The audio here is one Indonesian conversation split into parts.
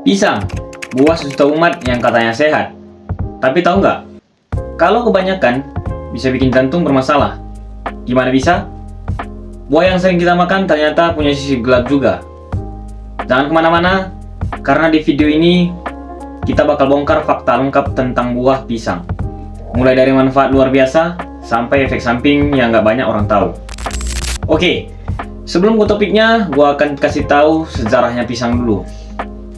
Pisang, buah sejuta umat yang katanya sehat. Tapi tahu nggak? Kalau kebanyakan, bisa bikin jantung bermasalah. Gimana bisa? Buah yang sering kita makan ternyata punya sisi gelap juga. Jangan kemana-mana, karena di video ini kita bakal bongkar fakta lengkap tentang buah pisang. Mulai dari manfaat luar biasa, sampai efek samping yang nggak banyak orang tahu. Oke, sebelum ke topiknya, gue akan kasih tahu sejarahnya pisang dulu.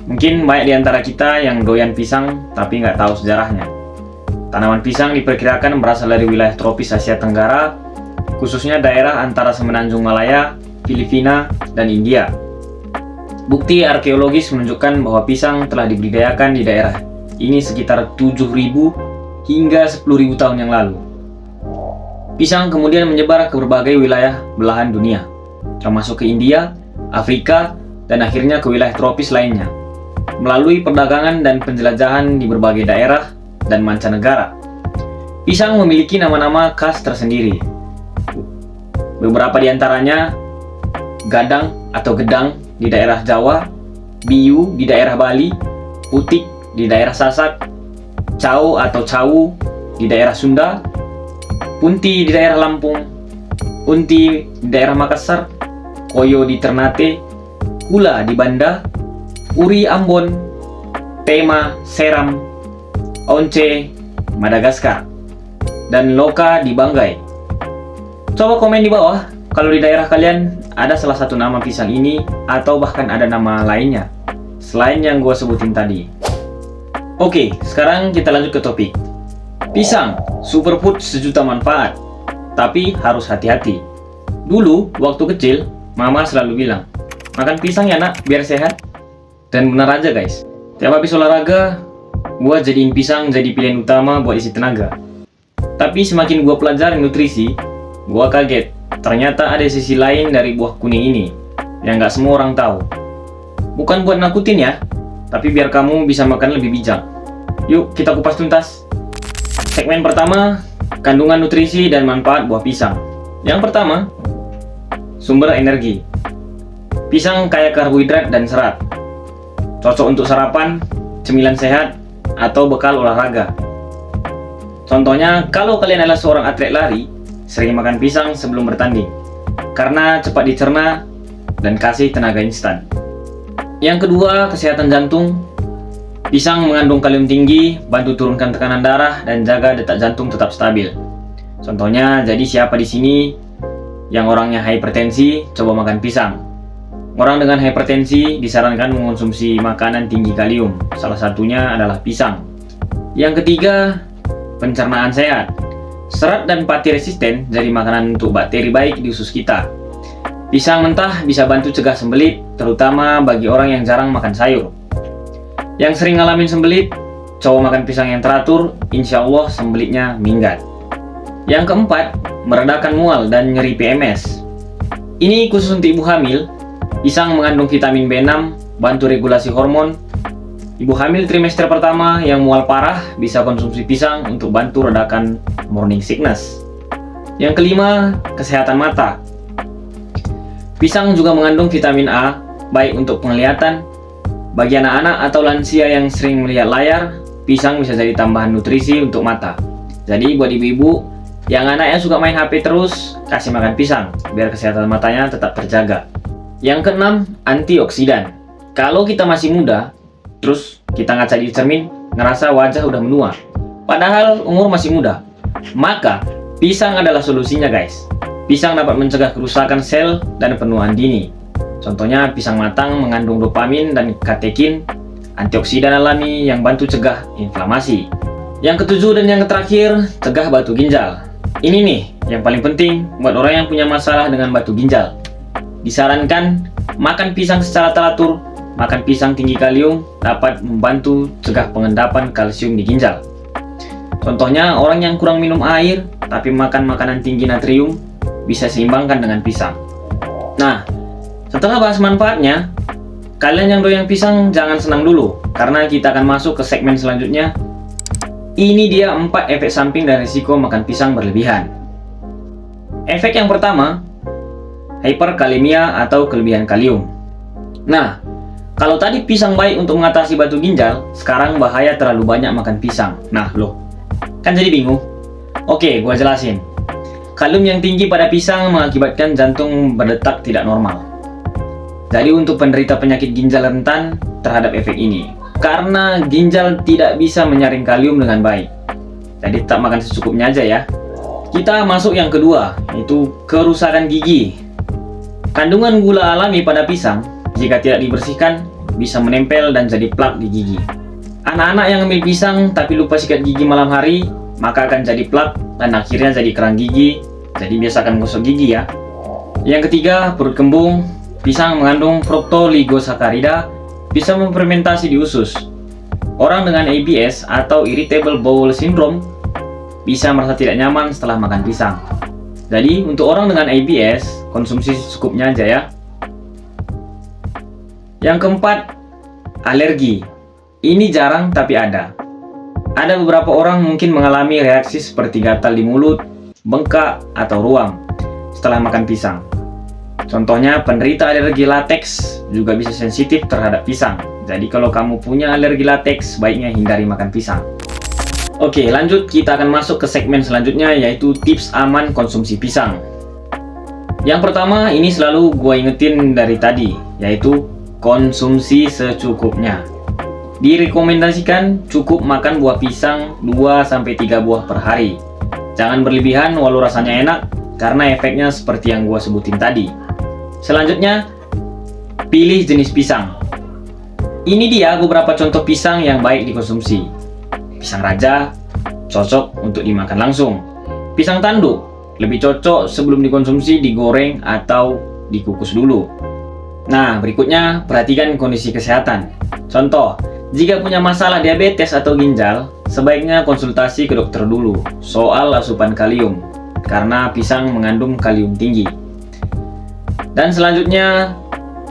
Mungkin banyak di antara kita yang doyan pisang tapi nggak tahu sejarahnya. Tanaman pisang diperkirakan berasal dari wilayah tropis Asia Tenggara, khususnya daerah antara Semenanjung Malaya, Filipina, dan India. Bukti arkeologis menunjukkan bahwa pisang telah dibudidayakan di daerah ini sekitar 7.000 hingga 10.000 tahun yang lalu. Pisang kemudian menyebar ke berbagai wilayah belahan dunia, termasuk ke India, Afrika, dan akhirnya ke wilayah tropis lainnya, melalui perdagangan dan penjelajahan di berbagai daerah dan mancanegara. Pisang memiliki nama-nama khas tersendiri. Beberapa di antaranya gadang atau gedang di daerah Jawa, biu di daerah Bali, putik di daerah Sasak, cao atau cawu di daerah Sunda, punti di daerah Lampung, unti di daerah Makassar, koyo di Ternate, kula di Banda, uri Ambon, tema Seram, once Madagaskar, dan loka di Banggai. Coba komen di bawah kalau di daerah kalian ada salah satu nama pisang ini atau bahkan ada nama lainnya selain yang gue sebutin tadi. Oke, sekarang kita lanjut ke topik. Pisang, superfood sejuta manfaat, tapi harus hati-hati. Dulu, waktu kecil, mama selalu bilang, makan pisang ya nak, biar sehat. Dan benar aja guys, tiap habis olahraga, gue jadiin pisang jadi pilihan utama buat isi tenaga. Tapi semakin gue pelajari nutrisi, gue kaget, ternyata ada sisi lain dari buah kuning ini, yang gak semua orang tahu. Bukan buat nakutin ya, tapi biar kamu bisa makan lebih bijak. Yuk kita kupas tuntas. Segmen pertama, kandungan nutrisi dan manfaat buah pisang. Yang pertama, sumber energi. Pisang kaya karbohidrat dan serat, cocok untuk sarapan, cemilan sehat, atau bekal olahraga. Contohnya, kalau kalian adalah seorang atlet lari, sering makan pisang sebelum bertanding, karena cepat dicerna dan kasih tenaga instan. Yang kedua, kesehatan jantung. Pisang mengandung kalium tinggi, bantu turunkan tekanan darah dan jaga detak jantung tetap stabil. Contohnya, jadi siapa di sini yang orangnya hipertensi, coba makan pisang. Orang dengan hipertensi disarankan mengonsumsi makanan tinggi kalium, salah satunya adalah pisang. Yang ketiga, pencernaan sehat. Serat dan pati resisten jadi makanan untuk bakteri baik di usus kita. Pisang mentah bisa bantu cegah sembelit, terutama bagi orang yang jarang makan sayur. Yang sering ngalamin sembelit, coba makan pisang yang teratur, insya Allah sembelitnya minggat. Yang keempat, meredakan mual dan nyeri PMS. Ini khusus untuk ibu hamil. Pisang mengandung vitamin B6, bantu regulasi hormon. Ibu hamil trimester pertama yang mual parah bisa konsumsi pisang untuk bantu redakan morning sickness. Yang kelima, kesehatan mata. Pisang juga mengandung vitamin A, baik untuk penglihatan. Bagi anak-anak atau lansia yang sering melihat layar, pisang bisa jadi tambahan nutrisi untuk mata. Jadi buat ibu-ibu yang anaknya suka main HP terus, kasih makan pisang, biar kesehatan matanya tetap terjaga. Yang keenam, antioksidan. Kalau kita masih muda, terus kita ngaca di cermin, ngerasa wajah udah menua, padahal umur masih muda, maka pisang adalah solusinya guys. Pisang dapat mencegah kerusakan sel dan penuaan dini. Contohnya pisang matang mengandung dopamin dan katekin, antioksidan alami yang bantu cegah inflamasi. Yang ketujuh dan yang terakhir, cegah batu ginjal. Ini nih yang paling penting buat orang yang punya masalah dengan batu ginjal. Disarankan makan pisang secara teratur. Makan pisang tinggi kalium dapat membantu cegah pengendapan kalsium di ginjal. Contohnya orang yang kurang minum air tapi makan makanan tinggi natrium bisa seimbangkan dengan pisang. Nah, setelah bahas manfaatnya, kalian yang doyan pisang jangan senang dulu, karena kita akan masuk ke segmen selanjutnya. Ini dia 4 efek samping dan risiko makan pisang berlebihan. Efek yang pertama, hyperkalemia atau kelebihan kalium. Nah, Kalau tadi pisang baik untuk mengatasi batu ginjal, sekarang bahaya terlalu banyak makan pisang. Nah loh, kan jadi bingung? Oke, gua jelasin. Kalium yang tinggi pada pisang mengakibatkan jantung berdetak tidak normal. Jadi untuk penderita penyakit ginjal rentan terhadap efek ini, karena ginjal tidak bisa menyaring kalium dengan baik. Jadi tetap makan secukupnya aja ya. Kita masuk yang kedua, yaitu kerusakan gigi. Kandungan gula alami pada pisang, jika tidak dibersihkan, bisa menempel dan jadi plak di gigi. Anak-anak yang ambil pisang tapi lupa sikat gigi malam hari, maka akan jadi plak dan akhirnya jadi kerang gigi. Jadi biasakan gosok gigi ya. Yang ketiga, perut kembung. Pisang mengandung fructoligosakarida, bisa memfermentasi di usus. Orang dengan IBS atau Irritable Bowel Syndrome bisa merasa tidak nyaman setelah makan pisang. Jadi untuk orang dengan IBS, konsumsi secukupnya aja ya. Yang keempat, alergi. Ini jarang tapi ada. Ada beberapa orang mungkin mengalami reaksi seperti gatal di mulut, bengkak, atau ruam setelah makan pisang. Contohnya penderita alergi lateks juga bisa sensitif terhadap pisang. Jadi kalau kamu punya alergi lateks, baiknya hindari makan pisang. Oke, lanjut kita akan masuk ke segmen selanjutnya, yaitu tips aman konsumsi pisang. Yang pertama, ini selalu gue ingetin dari tadi, yaitu konsumsi secukupnya. Direkomendasikan cukup makan buah pisang 2-3 buah per hari. Jangan berlebihan walau rasanya enak, karena efeknya seperti yang gue sebutin tadi. Selanjutnya, pilih jenis pisang. Ini dia beberapa contoh pisang yang baik dikonsumsi. Pisang raja, cocok untuk dimakan langsung. Pisang tanduk, lebih cocok sebelum dikonsumsi digoreng atau dikukus dulu. Nah, berikutnya perhatikan kondisi kesehatan. Contoh, jika punya masalah diabetes atau ginjal, sebaiknya konsultasi ke dokter dulu soal asupan kalium, karena pisang mengandung kalium tinggi. Dan selanjutnya,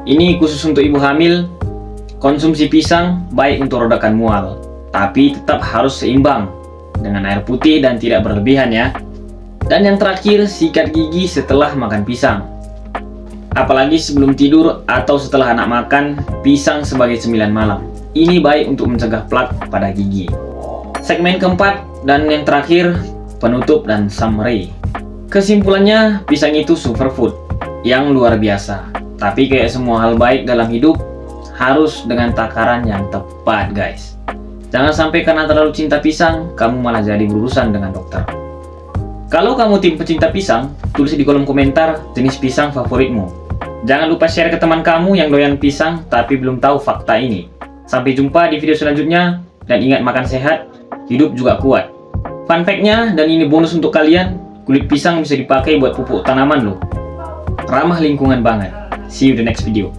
ini khusus untuk ibu hamil, konsumsi pisang baik untuk redakan mual, tapi tetap harus seimbang dengan air putih dan tidak berlebihan ya. Dan yang terakhir, sikat gigi setelah makan pisang. Apalagi sebelum tidur atau setelah anak makan pisang sebagai cemilan malam. Ini baik untuk mencegah plak pada gigi. Segmen keempat dan yang terakhir, penutup dan summary. Kesimpulannya, pisang itu superfood yang luar biasa. Tapi kayak semua hal baik dalam hidup, harus dengan takaran yang tepat guys. Jangan sampai karena terlalu cinta pisang, kamu malah jadi berurusan dengan dokter. Kalau kamu tim pecinta pisang, tulis di kolom komentar jenis pisang favoritmu. Jangan lupa share ke teman kamu yang doyan pisang tapi belum tahu fakta ini. Sampai jumpa di video selanjutnya, dan ingat makan sehat, hidup juga kuat. Fun fact-nya, dan ini bonus untuk kalian, kulit pisang bisa dipakai buat pupuk tanaman loh. Ramah lingkungan banget. See you the next video.